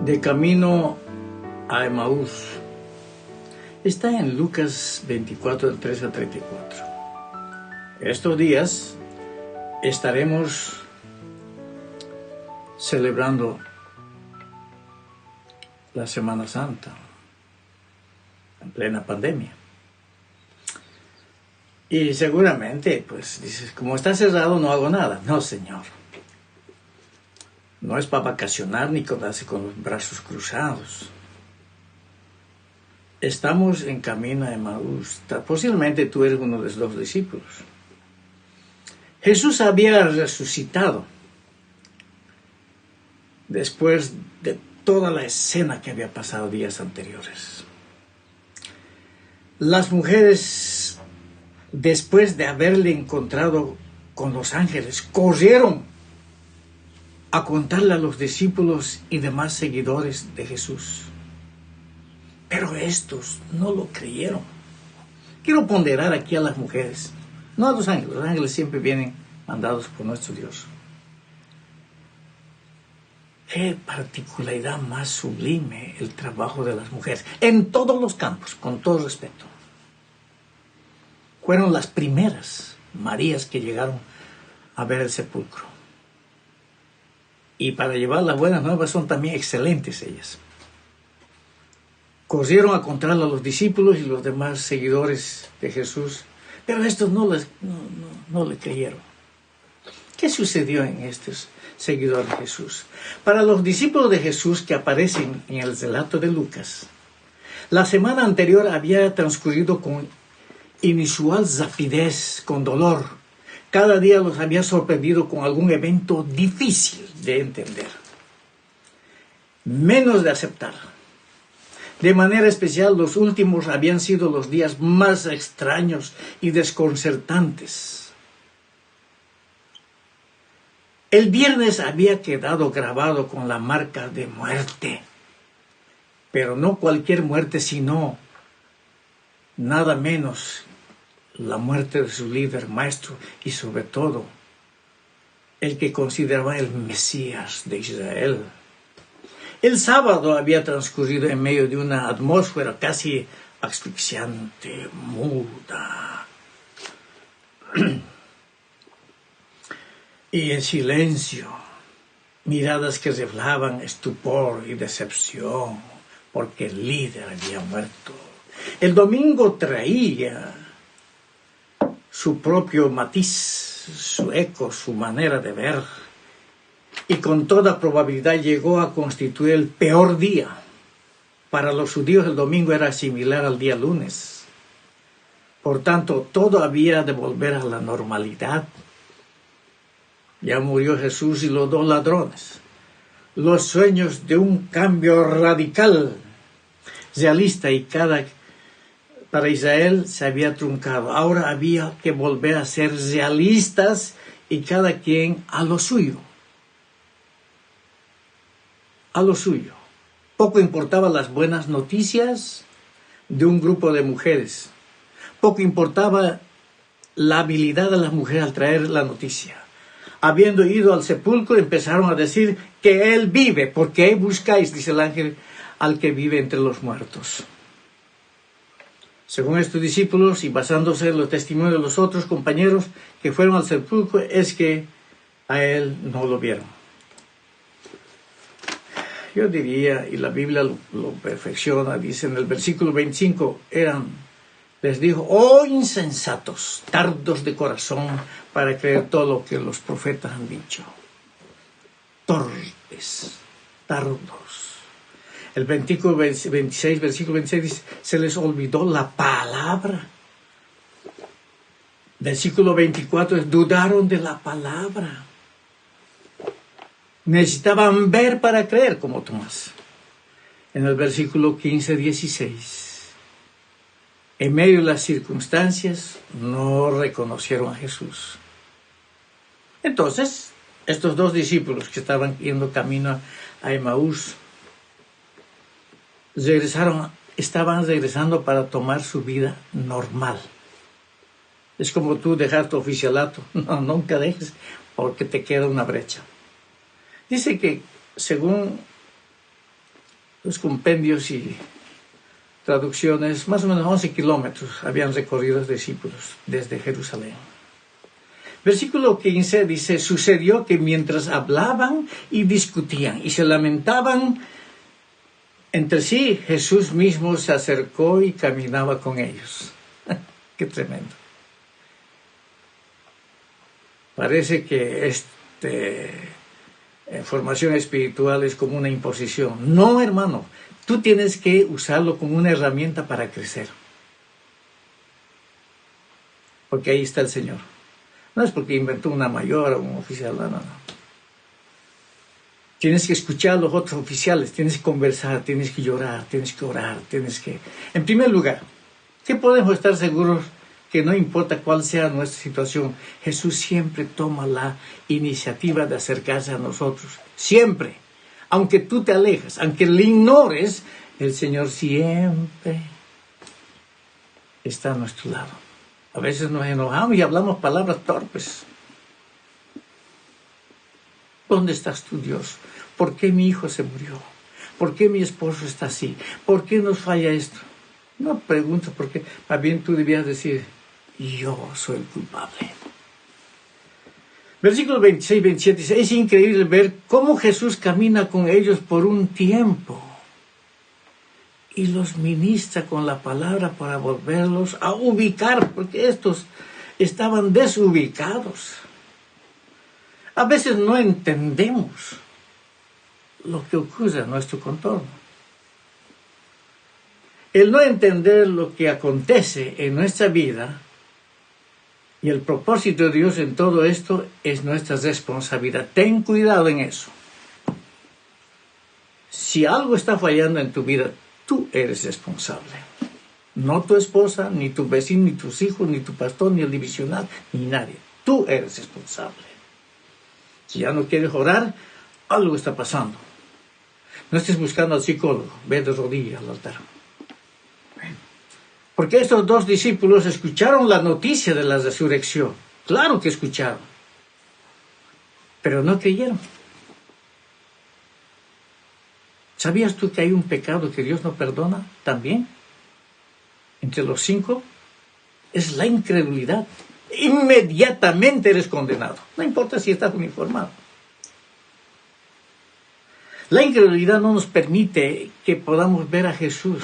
De camino a Emaús. Está en Lucas 24, del 3 al 34. Estos días estaremos celebrando la Semana Santa en plena pandemia. Y seguramente, pues, dices, como está cerrado no hago nada. No, Señor. No es para vacacionar ni quedarse con los brazos cruzados. Estamos en camino a Emaús. Posiblemente tú eres uno de los dos discípulos. Jesús había resucitado después de toda la escena que había pasado días anteriores. Las mujeres, después de haberle encontrado con los ángeles, corrieron a contarle a los discípulos y demás seguidores de Jesús. Pero estos no lo creyeron. Quiero ponderar aquí a las mujeres, no a los ángeles. Los ángeles siempre vienen mandados por nuestro Dios. Qué particularidad más sublime el trabajo de las mujeres, en todos los campos, con todo respeto. Fueron las primeras Marías que llegaron a ver el sepulcro. Y para llevar las buenas nuevas son también excelentes ellas. Corrieron a contarle a los discípulos y los demás seguidores de Jesús, pero estos no le creyeron. ¿Qué sucedió en estos seguidores de Jesús? Para los discípulos de Jesús que aparecen en el relato de Lucas, la semana anterior había transcurrido con inusual rapidez, con dolor. Cada día los había sorprendido con algún evento difícil de entender, menos de aceptar. De manera especial, los últimos habían sido los días más extraños y desconcertantes. El viernes había quedado grabado con la marca de muerte, pero no cualquier muerte, sino nada menos la muerte de su líder, maestro y sobre todo el que consideraba el Mesías de Israel. El sábado había transcurrido en medio de una atmósfera casi asfixiante, muda y en silencio, miradas que revelaban estupor y decepción porque el líder había muerto. El domingo traía su propio matiz, su eco, su manera de ver, y con toda probabilidad llegó a constituir el peor día. Para los judíos el domingo era similar al día lunes. Por tanto, todo había de volver a la normalidad. Ya murió Jesús y los dos ladrones. Los sueños de un cambio radical, realista para Israel se había truncado. Ahora había que volver a ser realistas y cada quien a lo suyo. A lo suyo. Poco importaban las buenas noticias de un grupo de mujeres. Poco importaba la habilidad de las mujeres al traer la noticia. Habiendo ido al sepulcro, empezaron a decir que Él vive. ¿Por qué buscáis, dice el ángel, al que vive entre los muertos? Según estos discípulos y basándose en los testimonios de los otros compañeros que fueron al sepulcro, es que a Él no lo vieron. Yo diría, y la Biblia lo perfecciona, dice en el versículo 25, les dijo, oh insensatos, tardos de corazón para creer todo lo que los profetas han dicho. Torpes, tardos. El 26, versículo 26 dice, se les olvidó la palabra. Versículo 24 es, dudaron de la palabra. Necesitaban ver para creer, como Tomás. En el versículo 15, 16, en medio de las circunstancias, no reconocieron a Jesús. Entonces, estos dos discípulos que estaban yendo camino a Emaús, estaban regresando para tomar su vida normal. Es como tú dejar tu oficialato. No, nunca dejes, porque te queda una brecha. Dice que según los compendios y traducciones, más o menos 11 kilómetros habían recorrido los discípulos desde Jerusalén. Versículo 15 dice, sucedió que mientras hablaban y discutían y se lamentaban entre sí, Jesús mismo se acercó y caminaba con ellos. ¡Qué tremendo! Parece que formación espiritual es como una imposición. No, hermano, tú tienes que usarlo como una herramienta para crecer. Porque ahí está el Señor. No es porque inventó una mayor o un oficial, no. Tienes que escuchar a los otros oficiales, tienes que conversar, tienes que llorar, tienes que orar, En primer lugar, ¿qué podemos estar seguros? Que no importa cuál sea nuestra situación, Jesús siempre toma la iniciativa de acercarse a nosotros. Siempre. Aunque tú te alejas, aunque le ignores, el Señor siempre está a nuestro lado. A veces nos enojamos y hablamos palabras torpes. ¿Dónde estás tú, Dios? ¿Por qué mi hijo se murió? ¿Por qué mi esposo está así? ¿Por qué nos falla esto? No preguntes por qué. Más bien tú debías decir, yo soy el culpable. Versículo 26, 27 dice, es increíble ver cómo Jesús camina con ellos por un tiempo y los ministra con la palabra para volverlos a ubicar, porque estos estaban desubicados. A veces no entendemos lo que ocurre en nuestro contorno. El no entender lo que acontece en nuestra vida y el propósito de Dios en todo esto es nuestra responsabilidad. Ten cuidado en eso. Si algo está fallando en tu vida, tú eres responsable. No tu esposa, ni tu vecino, ni tus hijos, ni tu pastor, ni el divisional, ni nadie. Tú eres responsable. Si ya no quieres orar, algo está pasando. No estés buscando al psicólogo, ve de rodillas al altar. Porque estos dos discípulos escucharon la noticia de la resurrección. Claro que escucharon. Pero no creyeron. ¿Sabías tú que hay un pecado que Dios no perdona también? Entre los 5 es la incredulidad. Inmediatamente eres condenado. No importa si estás uniformado. La incredulidad no nos permite que podamos ver a Jesús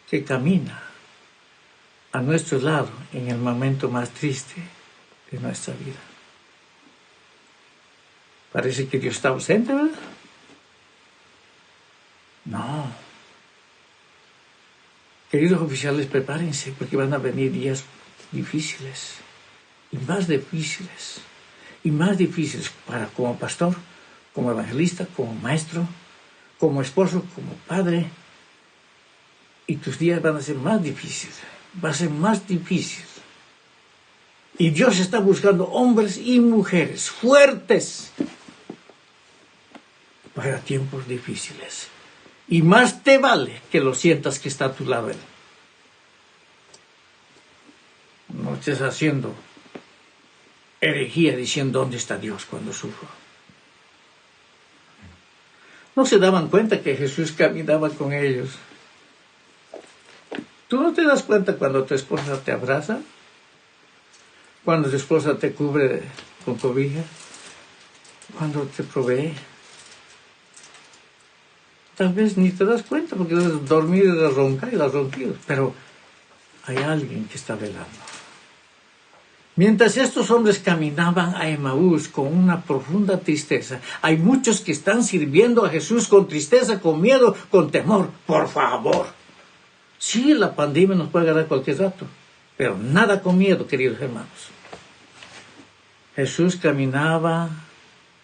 que camina a nuestro lado en el momento más triste de nuestra vida. Parece que Dios está ausente, ¿verdad? No. Queridos oficiales, prepárense porque van a venir días difíciles y más difíciles para como pastor, como evangelista, como maestro, como esposo, como padre. Y tus días van a ser más difíciles. Va a ser más difícil. Y Dios está buscando hombres y mujeres fuertes para tiempos difíciles. Y más te vale que lo sientas que está a tu lado Él. No estés haciendo herejía diciendo dónde está Dios cuando sufro. No se daban cuenta que Jesús caminaba con ellos. ¿Tú no te das cuenta cuando tu esposa te abraza? Cuando tu esposa te cubre con cobija? Cuando te provee. Tal vez ni te das cuenta porque debes dormir y roncar y las ronquidos. Pero hay alguien que está velando. Mientras estos hombres caminaban a Emaús con una profunda tristeza, hay muchos que están sirviendo a Jesús con tristeza, con miedo, con temor. Por favor. Sí, la pandemia nos puede agarrar cualquier rato, pero nada con miedo, queridos hermanos. Jesús caminaba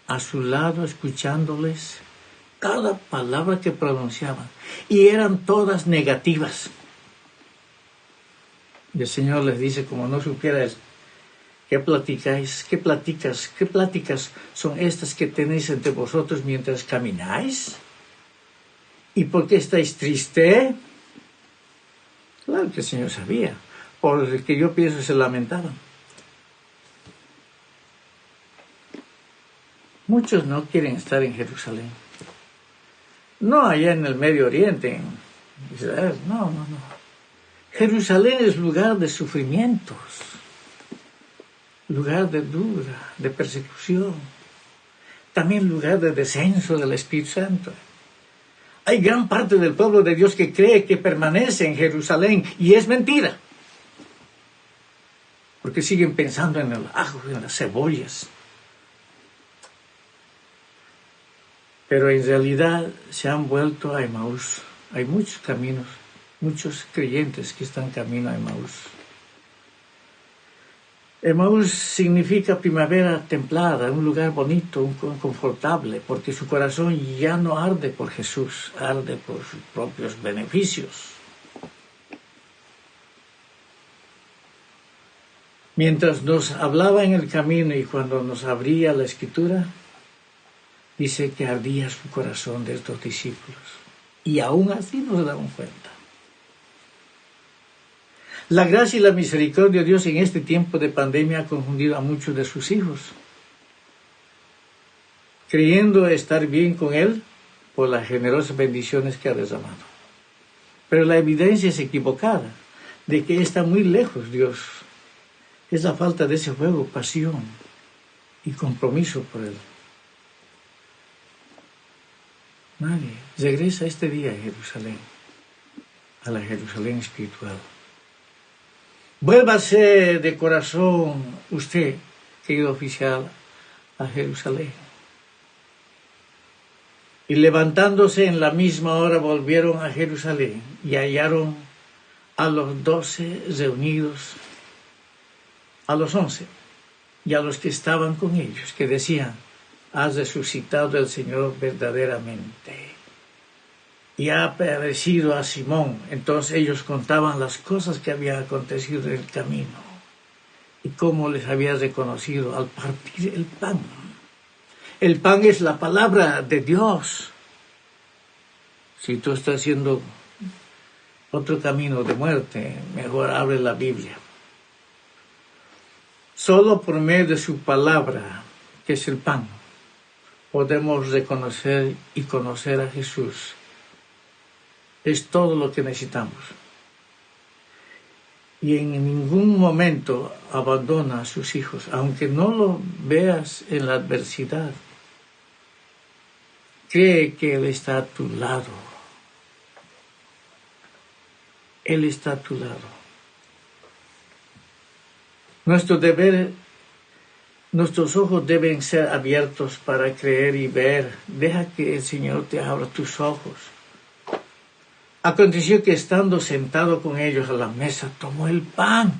a su lado escuchándoles cada palabra que pronunciaban y eran todas negativas. Y el Señor les dice, como no supieras, ¿qué platicáis? ¿Qué pláticas son estas que tenéis entre vosotros mientras camináis? ¿Y por qué estáis tristes? Claro que el Señor sabía, por el que yo pienso se lamentaban. Muchos no quieren estar en Jerusalén. no allá en el Medio Oriente, en Israel, no. Jerusalén es lugar de sufrimientos, lugar de duda, de persecución, también lugar de descenso del Espíritu Santo. Hay gran parte del pueblo de Dios que cree que permanece en Jerusalén y es mentira. Porque siguen pensando en el ajo, en las cebollas. Pero en realidad se han vuelto a Emaús. Hay muchos caminos, muchos creyentes que están camino a Emaús. Emaús significa primavera templada, un lugar bonito, confortable, porque su corazón ya no arde por Jesús, arde por sus propios beneficios. Mientras nos hablaba en el camino y cuando nos abría la Escritura, dice que ardía su corazón de estos discípulos. Y aún así no se daban cuenta. La gracia y la misericordia de Dios en este tiempo de pandemia ha confundido a muchos de sus hijos, creyendo estar bien con Él por las generosas bendiciones que ha derramado. Pero la evidencia es equivocada de que está muy lejos Dios. Es la falta de ese fuego, pasión y compromiso por Él. Nadie regresa este día a Jerusalén, a la Jerusalén espiritual. Vuélvase de corazón usted, querido oficial, a Jerusalén. Y levantándose en la misma hora volvieron a Jerusalén y hallaron a los 12 reunidos, a los 11 y a los que estaban con ellos, que decían: ha resucitado el Señor verdaderamente y ha aparecido a Simón. Entonces ellos contaban las cosas que habían acontecido en el camino y cómo les había reconocido al partir el pan. El pan es la palabra de Dios. Si tú estás haciendo otro camino de muerte, mejor abre la Biblia. Solo por medio de su palabra, que es el pan, podemos reconocer y conocer a Jesús. Es todo lo que necesitamos. Y en ningún momento abandona a sus hijos, aunque no lo veas en la adversidad. Cree que Él está a tu lado. Él está a tu lado. Nuestro deber, nuestros ojos deben ser abiertos para creer y ver. Deja que el Señor te abra tus ojos. Aconteció que estando sentado con ellos a la mesa, tomó el pan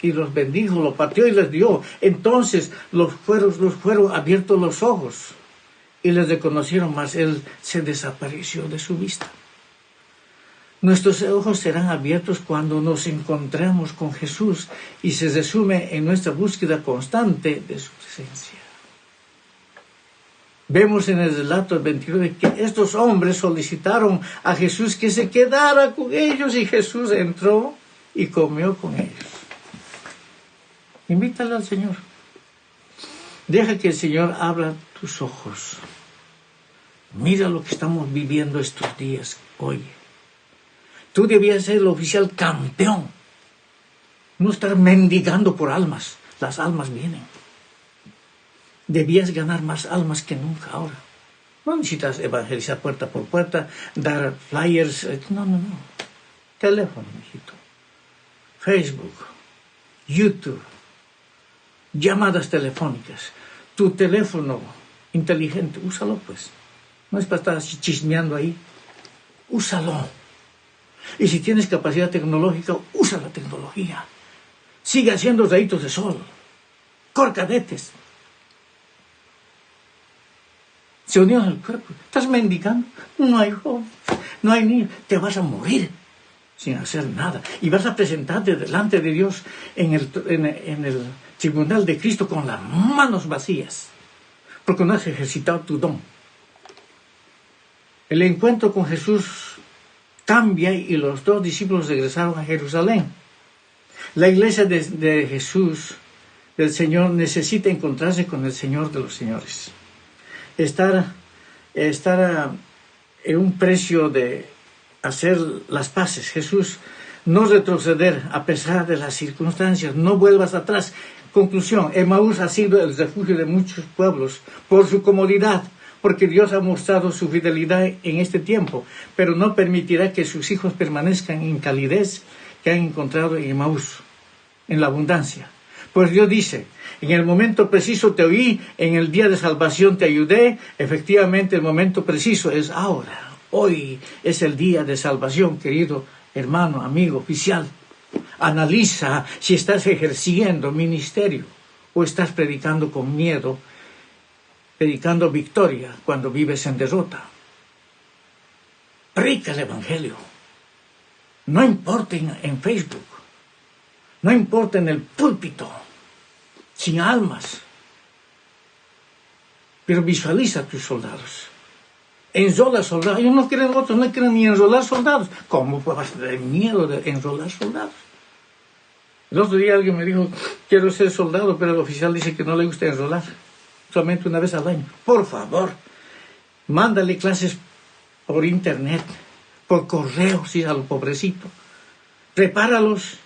y los bendijo, lo partió y les dio. Entonces los fueron abiertos los ojos y les reconocieron, mas Él se desapareció de su vista. Nuestros ojos serán abiertos cuando nos encontremos con Jesús y se resume en nuestra búsqueda constante de su presencia. Vemos en el relato 29 que estos hombres solicitaron a Jesús que se quedara con ellos y Jesús entró y comió con ellos. Invítale al Señor. Deja que el Señor abra tus ojos. Mira lo que estamos viviendo estos días hoy. Tú debías ser el oficial campeón. No estar mendigando por almas. Las almas vienen. Debías ganar más almas que nunca ahora. No necesitas evangelizar puerta por puerta, dar flyers. No. Teléfono, mijito. Facebook, YouTube, llamadas telefónicas. Tu teléfono inteligente, úsalo pues. No es para estar chismeando ahí. Úsalo. Y si tienes capacidad tecnológica, usa la tecnología. Sigue haciendo rayitos de sol. Corcadetes. Se unió al cuerpo. ¿Estás mendigando? No hay joven, no hay niño. Te vas a morir sin hacer nada. Y vas a presentarte delante de Dios en el tribunal de Cristo con las manos vacías. Porque no has ejercitado tu don. El encuentro con Jesús cambia y los 2 discípulos regresaron a Jerusalén. La iglesia de Jesús, del Señor, necesita encontrarse con el Señor de los señores. Estar un precio de hacer las paces. Jesús, no retroceder a pesar de las circunstancias, no vuelvas atrás. Conclusión, Emaús ha sido el refugio de muchos pueblos por su comodidad, porque Dios ha mostrado su fidelidad en este tiempo, pero no permitirá que sus hijos permanezcan en calidez que han encontrado en Emaús, en la abundancia. Pues Dios dice, en el momento preciso te oí, en el día de salvación te ayudé. Efectivamente, el momento preciso es ahora. Hoy es el día de salvación, querido hermano, amigo, oficial. Analiza si estás ejerciendo ministerio o estás predicando con miedo, predicando victoria cuando vives en derrota. Predica el Evangelio. No importa en Facebook, no importa en el púlpito, sin almas, pero visualiza a tus soldados. Enrola soldados. Ellos no quieren otros, no quieren ni enrolar soldados. ¿Cómo vas a tener miedo de enrolar soldados? El otro día alguien me dijo, quiero ser soldado, pero el oficial dice que no le gusta enrolar, solamente una vez al año. Por favor, mándale clases por internet, por correo, si es a lo pobrecito. Prepáralos,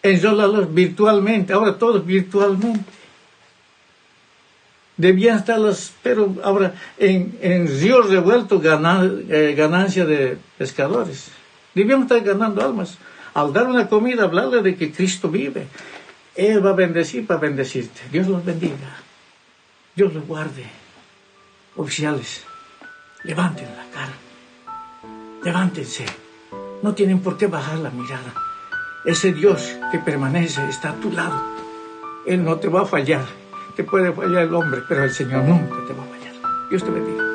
enrólalos virtualmente, ahora todos virtualmente. Debían estar pero ahora en ríos revueltos ganancia de pescadores. Debíamos estar ganando almas. Al dar una comida, hablarle de que Cristo vive. Él va a bendecir para bendecirte. Dios los bendiga. Dios los guarde. Oficiales, levanten la cara. Levántense. No tienen por qué bajar la mirada. Ese Dios que permanece está a tu lado. Él no te va a fallar. Te puede fallar el hombre, pero el Señor nunca te va a fallar. Dios te bendiga.